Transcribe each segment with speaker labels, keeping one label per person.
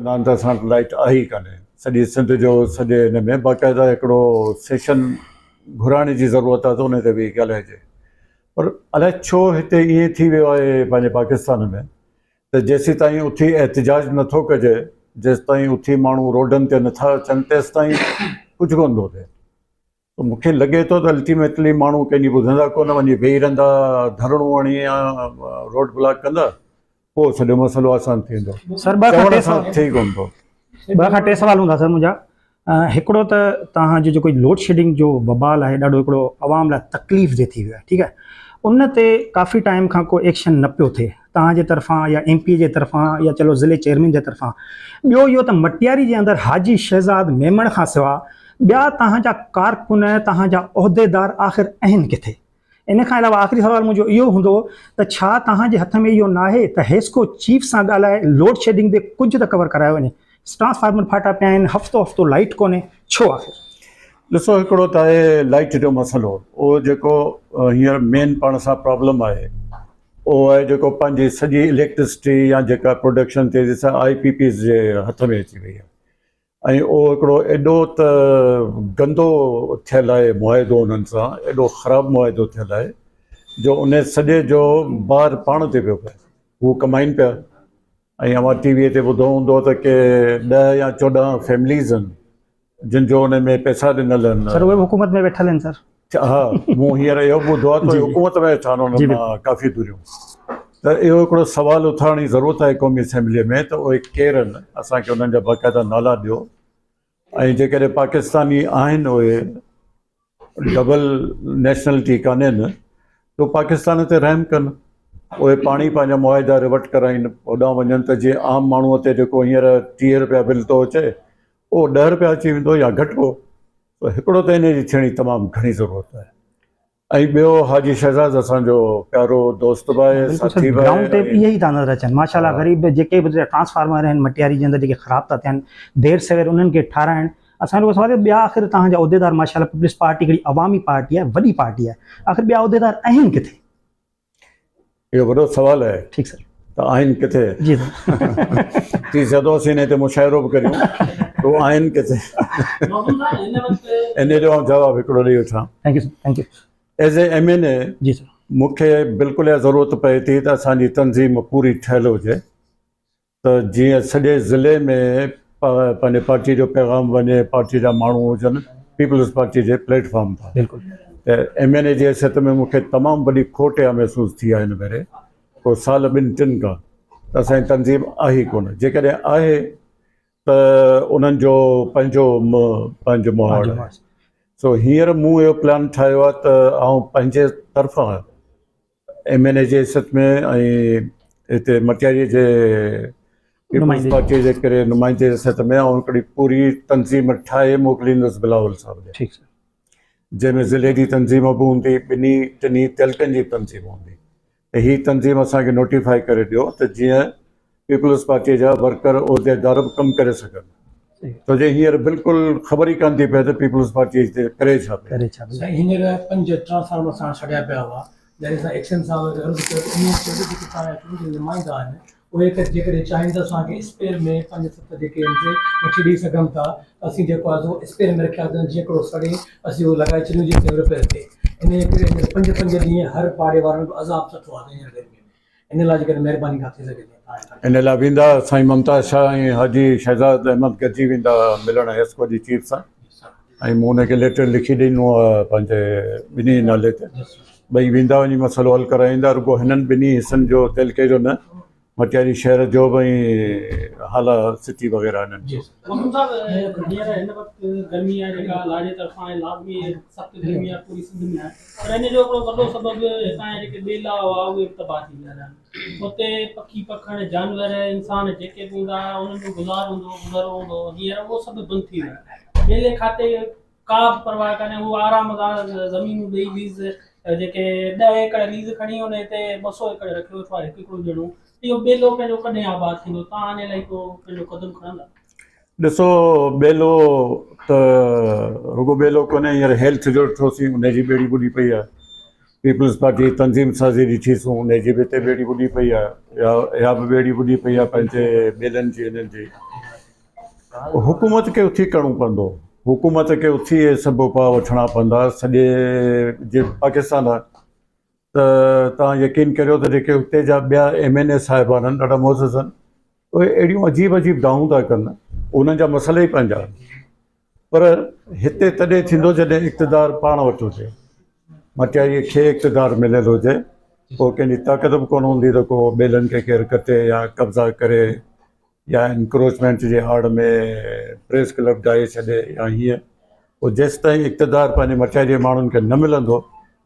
Speaker 1: नांदा सां लाइट आई कान्हे सॼी सिंध जो सॼे हिन में बाक़ाइदा हिकिड़ो सेशन घुराइण जी ज़रूरत आहे त उन ते बि ॻाल्हाइजे पर अलाए छो हिते ईअं थी वियो आहे पंहिंजे पाकिस्तान में त जेसीं ताईं उथी एहतिजाज नथो कजे जेसि ताईं उथी माण्हू रोडनि ते नथा अचनि तेसि ताईं कुझु कोन थो थिए त मूंखे लॻे थो त अल्टीमेटली माण्हू कंहिंजी ॿुधंदा कोन वञी वेही रहंदा धरणो हणी या रोड ब्लॉक कंदा पोइ सॼो मसइलो आसानु थी वेंदो
Speaker 2: सर
Speaker 1: चवण सां थी कोन थो।
Speaker 2: ॿ खां टे सवाल हूंदा सर मुंहिंजा हिकिड़ो त तव्हांजो जेको लोड शेडिंग जो बवाल आहे ॾाढो हिकिड़ो आवाम लाइ तकलीफ़ जे थी वियो आहे ठीकु आहे उन ते काफ़ी टाइम खां को एक्शन न पियो थिए तव्हांजे तरफ़ां या MP जे तरफ़ां या चलो ज़िले चेयरमैन जे तरफ़ां ॿियो इहो त मटियारी जे अंदरि हाजी शहज़ाद मेमण खां सवाइ ॿिया तव्हांजा कारकुन तव्हांजा उहिदेदार आख़िर आहिनि किथे इन खां अलावा आख़िरी सवाल मुंहिंजो इहो हूंदो त छा तव्हांजे हथ में इहो नाहे त हेस्को चीफ सां ॻाल्हाए लोड शेडिंग ते कुझु त कवर करायो वञे ट्रांसफार्मर फाटा पिया आहिनि हफ़्तो लाइट कोन्हे छो आख़िर
Speaker 1: ॾिसो हिकिड़ो त आहे लाइट जो मसइलो उहो जेको हींअर मेन पाण सां प्रॉब्लम आहे उहो आहे जेको पंहिंजी सॼी इलेक्ट्रिसिटी या जेका प्रोडक्शन थिए थी IPPs जे हथ में अची वई आहे ऐं उहो हिकिड़ो एॾो त गंदो थियल आहे मुआदो उन्हनि सां एॾो ख़राबु मुआदो थियल आहे जो उन सॼे जो ॿार पाण ते पियो पए हू कमाइनि पिया ऐं अवां TV ते ॿुधो हूंदो त के 10 या 14 फैमिलीज़ आहिनि जिन जो उन में पैसा ॾिनल आहिनि
Speaker 2: सर उहे हुकूमत में वेठल आहिनि सर
Speaker 1: हा मूं हींअर इहो ॿुधो आहे त हुकूमत में वेठा आहिनि उन्हनि मां काफ़ी दूरियूं त इहो हिकिड़ो सुवालु उथारण जी ज़रूरत आहे क़ौमी असेंबलीअ में त उहे केरु आहिनि असांखे उन्हनि जा बाक़ाइदा नाला ॾियो ऐं जेकॾहिं पाकिस्तानी आहिनि उहे डबल नेशनलिटी कान्हनि त पाकिस्तान ते रहम कनि उहे पाणी पंहिंजा मुआदा रिवर्ट कराइनि होॾां वञनि त जीअं आम माण्हूअ ते जेको हींअर 30 रुपया बिल थो अचे उहो 10 रुपया अची वेंदो या घटि हो त हिकिड़ो त इन जी थियणी तमामु घणी ज़रूरत आहे ऐं ॿियो हाजी शहज़ाद असांजो प्यारो दोस्त बि आहे साथी बि
Speaker 2: ग्राउंड ते
Speaker 1: आहे
Speaker 2: इहे ई था नज़र अचनि माशाल्लाह ग़रीब जेके बि ट्रांसफार्मर आहिनि मटियारी जे अंदरि जेके ख़राब था थियनि देरि सवेर उन्हनि खे ठाराइण असांजो सवाल आहे ॿिया आख़िर तव्हांजा उहिदेदार माशाल्लाह पीपल्स पार्टी हिकिड़ी अवामी पार्टी आहे वॾी पार्टी आहे आख़िर ॿिया उहिदेदार आहिनि किथे
Speaker 1: इहो वॾो सुवालु आहे
Speaker 2: ठीकु सर
Speaker 1: त आहिनि किथे
Speaker 2: जी
Speaker 1: थी सघंदोसीं हिन ते मुशाइरो बि करियूं त उहो आहिनि किथे इन जो जवाबु हिकिड़ो ॾेई वठां
Speaker 2: thank you
Speaker 1: as a MNA
Speaker 2: ji sir
Speaker 1: मूंखे बिल्कुलु इहा ज़रूरत पए थी त असांजी तंज़ीम पूरी ठहियलु हुजे त जीअं सॼे ज़िले में पंहिंजे पार्टी जो पैगाम वञे पार्टी जा माण्हू हुजनि पीपल्स पार्टी जे प्लेटफॉर्म तां
Speaker 2: बिल्कुलु
Speaker 1: त MNA जी हैसियत में मूंखे तमामु वॾी खोट इहा महसूसु थी आहे हिन भेरे पोइ साल 2-3 खां त असांजी तंज़ीम आहे ई कोन जेकॾहिं आहे त उन्हनि जो पंहिंजो मुहाड़ आहे सो हींअर मूं इहो प्लान ठाहियो आहे त आउं पंहिंजे तरफ़ां MNA जी हैसियत में ऐं हिते मटियारीअ जे पीपल्स पार्टी जे करे नुमाइंदे जी हैसियत में ऐं हिकिड़ी पूरी तंज़ीम ठाहे मोकिलींदुसि बिलावल साहिब खे
Speaker 2: ठीकु
Speaker 1: जंहिंमें ज़िले जी तंज़ीम बि हूंदी 2-3 तहलकनि जी तंज़ीम हूंदी त हीअ तंज़ीम असांखे नोटिफाई करे ॾियो त जीअं पीपल्स पार्टीअ जा वर्कर उहिदेदार बि कमु करे सघनि छो जो हींअर बिल्कुलु ख़बर ई कान थी पए त पीपल्स पार्टी हिते करे छा पई
Speaker 3: हींअर 5 ट्रांसफार्मर सां छॾिया पिया हुआ जॾहिं असां एक्शन सां नुमाइंदा आहिनि उहे जेकॾहिं चाहीनि त असांखे स्पेयर में 5-7 जेके आहिनि वठी ॾेई सघनि था असीं जेको आहे स्पेयर में रखिया अथनि जीअं हिकिड़ो सड़े असीं उहो लॻाए छॾियूं जीअं रिपेयर थिए इन जे करे 5 ॾींहं हर पाड़े वारनि जो अज़ाब सुठो आहे हींअर गर्मी में इन लाइ जेकॾहिं महिरबानी खां थी सघे
Speaker 1: इन लाइ वेंदा साईं मुमताज़ शाह ऐं हाजी शहज़ाद अहमद गॾिजी वेंदा मिलण हेस्को जी चीफ सां ऐं मूं हुनखे लेटर लिखी ॾिनो आहे पंहिंजे ॿिन्ही नाले ते ॿई वेंदा वञी मसइलो हल कराईंदा रुॻो हिननि ॿिन्ही हिसनि जो तहलके जो न मटियारी शहर जो बि हाला सिटी वग़ैरह हिननि
Speaker 4: हिन वक़्तु गर्मी आहे जेका लाॾे तरफ़ां आहे लाज़मी सख़्तु गर्मी आहे पूरी सिंध में आहे पर इन जो हिकिड़ो वॾो सबबु हितां जा जेके ॿेला हुआ उहे बि तबाह थी विया आहिनि हुते पखी पखण जानवर इंसान जेके बि हूंदा उन्हनि जो गुज़ारो हूंदो हींअर उहो सभु बंदि थी वियो आहे ॿेले खाते का बि परवाह कान्हे उहो आराम सां ज़मीनूं ॾेई लीज़ जेके 10 एकड़ लीज़ खणी हुन हिते 200 एकड़ रखियो वेठो आहे हिकिड़ो ॼणो इहो ॿेलो पंहिंजो कॾहिं आबाद थींदो तव्हां इन लाइ को पंहिंजो क़दम खणंदा
Speaker 1: ॾिसो ॿेलो त रुॻो ॿेलो कोन्हे हींअर हेल्थ जो ॾिठोसीं उनजी ॿेड़ी ॿुॾी पई आहे पीपल्स पार्टी तंज़ीम साज़ी ॾिठीसूं उनजी बि हिते ॿेड़ी ॿुॾी पई आहे या बि ॿेड़ी ॿुॾी पई आहे पंहिंजे ॿेलनि जी हिननि जी हुकूमत खे उथी करिणो पवंदो, हुकूमत खे उथी इहे सभु उपाउ वठणा पवंदा सॼे जे पाकिस्तान आहे। त तव्हां यकीन करियो त जेके हुते जा ॿिया MNA साहिबान आहिनि ॾाढा मोज़िज़ आहिनि, उहे अहिड़ियूं अजीब अजीब दाऊं था कनि, उन्हनि जा मसइला ई पंहिंजा आहिनि। पर हिते तॾहिं थींदो जॾहिं इक़्तिदार पाण वटि हुजे, मटियारीअ खे इक़्तिदार मिलियलु हुजे, पोइ कंहिंजी ताक़त बि कोन हूंदी त को ॿेलनि खे केरु कटे या कब्ज़ा करे या इंक्रोचमेंट जे आड़ में प्रेस क्लब ठाहे छॾे या हीअं। पोइ जेसि ताईं इक़्तिदार पंहिंजे मटियारीअ माण्हुनि खे न मिलंदो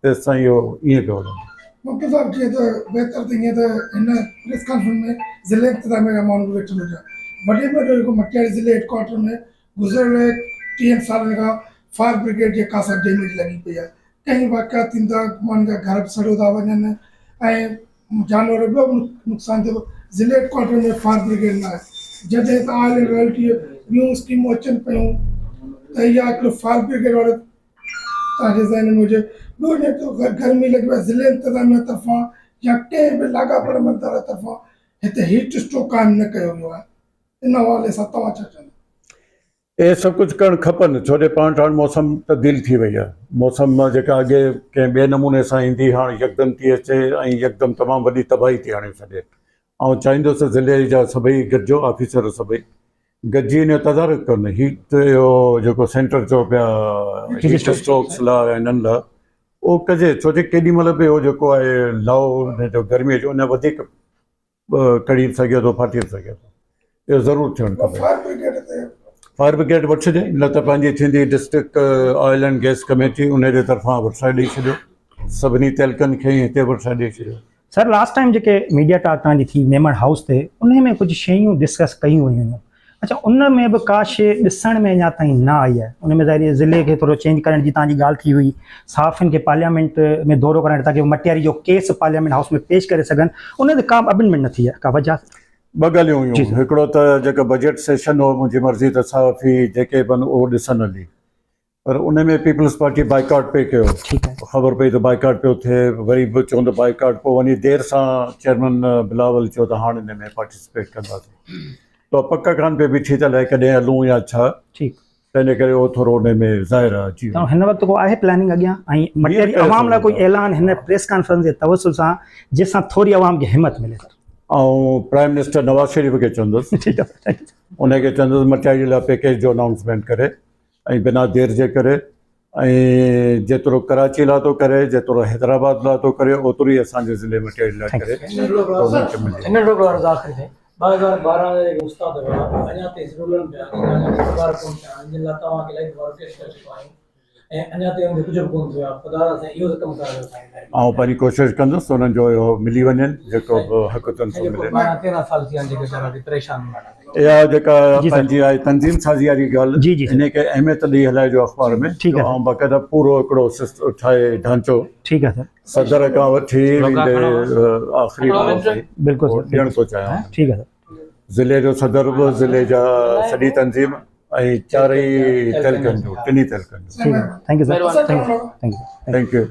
Speaker 1: तेसि ताईं इहो ईअं पियो हलंदो।
Speaker 5: मुफ्ती साहब चए त बहितर त ईअं त हिन प्रेस कॉन्फ्रेंस में ज़िले इंतिज़ामिया जा माण्हू वेठल हुजनि। वॾे में वॾो जेको मटियारी ज़िले हेडक्वार्टर में गुज़िरियल 30 सालनि खां फायर ब्रिगेड जे कासा डैमेज लॻी पई आहे। कई वाक़िया थींदा, माण्हुनि जा घर बि सड़ियो था वञनि ऐं जानवर ॿियो बि नुक़सानु थियो। ज़िले हेडक्वार्टर में फायर ब्रिगेड न आहे। जॾहिं त ऑयल एंड रॉयल्टी ॿियूं स्कीमूं अचनि पियूं त इहा हिकिड़ो फायर ब्रिगेड वारो तव्हांजे ज़हन में हुजे। ॿियो ॾिए त गर्मी लॻी आहे, ज़िले इंतिज़ामिया तरफ़ां या कंहिं बि लाॻापड़ मंदर तरफ़ां हिते हीट स्ट्रोक क़ाइमु न कयो वियो आहे। इन हवाले सां तव्हां छा चवंदा?
Speaker 1: इहे सभु कुझु करणु खपनि, छो जो पाण हाणे मौसम तब्दील थी वई आहे। मौसम जेका अॻे कंहिं ॿिए नमूने सां ईंदी, हाणे यकदमि थी अचे ऐं यकदमि तमामु वॾी तबाही थी आणे छॾे। ऐं चाहींदुसि ज़िले जा सभई गॾिजो, ऑफिसर सभई गॾिजी इन जो तदारुक कनि। हीट जो जेको सेंटर चओ पिया हीट स्ट्रोक्स लाइ हिननि लाइ उहो कजे, छो जो केॾी महिल बि उहो जेको आहे लहो जो गर्मीअ जो उन वधीक कड़ी सघे थो, फाटी सघे थो। इहो ज़रूरु थियणु खपे। फायर ब्रिगेड वठिजे, न त पंहिंजी थींदी district oil and gas committee, उन जे तरफ़ां वरसाए ॾेई छॾियो, सभिनी तहलकनि खे हिते वरसाए ॾेई छॾियो।
Speaker 2: सर लास्ट टाइम जेके मीडिया टॉक तव्हांजी थी मेमण हाउस ते, उन में कुझु शयूं डिस्कस कयूं वयूं हुयूं। अच्छा, उन में बि का शइ ॾिसण में अञा ताईं न आई आहे। उन में ज़ाहिर ज़िले खे थोरो चेंज करण जी तव्हांजी ॻाल्हि थी हुई, साफ़िन खे पार्लियामेंट में दौरो कराइण ताकी मटियारी जो केस पार्लियामेंट हाउस में पेश करे सघनि, उन ते का अमेंडमेंट न थी आहे। का वजह?
Speaker 1: ॿ ॻाल्हियूं हुयूं। हिकिड़ो त जेका बजट सेशन हो, मुंहिंजी मर्ज़ी त साफ़ी जेके बि उहो ॾिसनि हली, पर उन में पीपल्स पार्टी बाइकाट पे कयो। ख़बर पई त बाइकाट पियो थिए, वरी बि चवंदो बाइकाट, पोइ वञी देरि सां चेयरमैन बिलावल चयो त हाणे हिन में पार्टिसिपेट कंदासीं। त पक कान पे बीठी त अलाए कॾहिं हलूं या छा, तंहिंजे करे उहो थोरो उन में ज़ाहिर आहे। जी
Speaker 2: हिन वक़्तु को आहे प्लानिंग अॻियां ऐं मटियारी अवाम लाइ कोई ऐलान हिन प्रेस कॉन्फ्रेंस जे तवसुल सां जंहिंसां थोरी अवाम खे हिमत मिले? ऐं
Speaker 1: प्राइम मिनिस्टर नवाज़ शरीफ़ खे चवंदुसि, उनखे चवंदुसि मटियारी लाइ पैकेज जो अनाउंसमेंट करे ऐं बिना देरि जे करे, ऐं जेतिरो कराची लाइ थो करे, जेतिरो हैदराबाद लाइ थो करे, ओतिरो ई असांजे ज़िले मटियारी लाइ करे।
Speaker 3: 2012 जे उस्ताद हुआ, अञा ताईं ज़रूरन पिया पगार कोन थिया, जिन लाइ तव्हांखे इलाही दफ़ा रिक्वेस्ट करे चुका आहियूं ऐं अञा ताईं कुझु बि कोन थियो आहे। ख़ुदा सां इहो कमु करणु
Speaker 1: ऐं पंहिंजी कोशिशि कंदुसि उन्हनि जो इहो मिली वञनि जेको हक़ अथनि सो मिले।
Speaker 3: 13 साल थी आहिनि जेके वीचारा परेशान।
Speaker 1: इहा जेका पंहिंजी आहे तंज़ीम साज़ी वारी ॻाल्हि, हिनखे अहमियत ॾेई हलाइजो अख़बार में, ऐं बाक़ाइदा पूरो हिकिड़ो ठाहे ढांचो सदर खां वठी आख़िरी ॾियणु थो चाहियां। ज़िले जो सदर बि, ज़िले जा सॼी तंज़ीम ऐं चारई तहलकनि जो, टिनी तहलकनि जो।
Speaker 2: Thank U sir, thank U.